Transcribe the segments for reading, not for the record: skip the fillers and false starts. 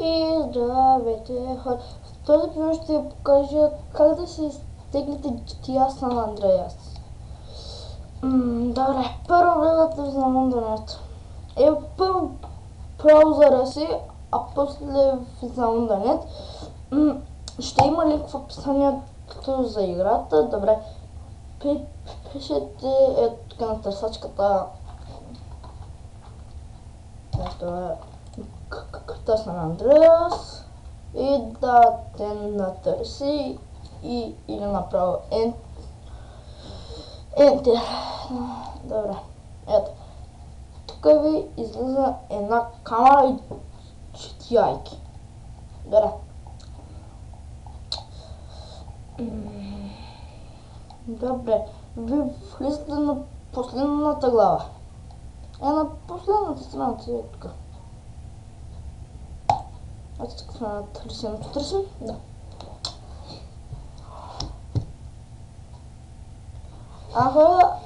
И здравейте хора! В този епизод ще ви покажа как да си изтеглите GTA San Andreas. Добре, първо влизате в интернет. Първо браузъра си, а после в интернет. Ще има линк в описанието за играта. Добре, пишете тук на търсачката GTA San Andreas и да те натърси или направо Enter. Добре, ето. Тук ви излиза една камера и четяйки. Добре. Добре, ви влизате на последната глава. На последната страница е тук. Ето тук сме на търсим. Да.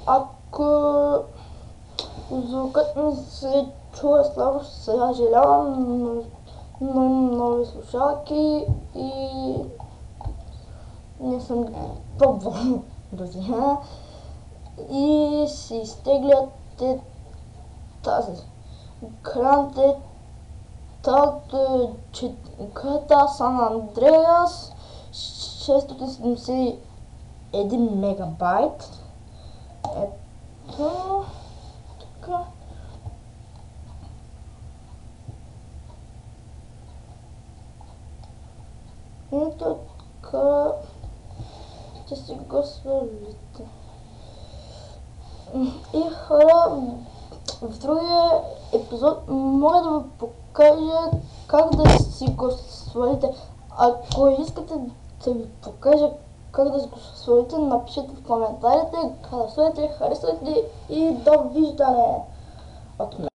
Ако звукът ми се чува слабо, съжалявам, но имам нови слушалки и не съм пробвал друзья. И си изтегляте тази Grand Theft GTA San Andreas 671 мегабайт. Ето така. Ето така. Ще си го свалите. И хора, в другия епизод мога да ви покажа как да си го свалите. Ако искате да ви покажа как да си го свалите, напишете в коментарите, харесвайте и довиждане от мен.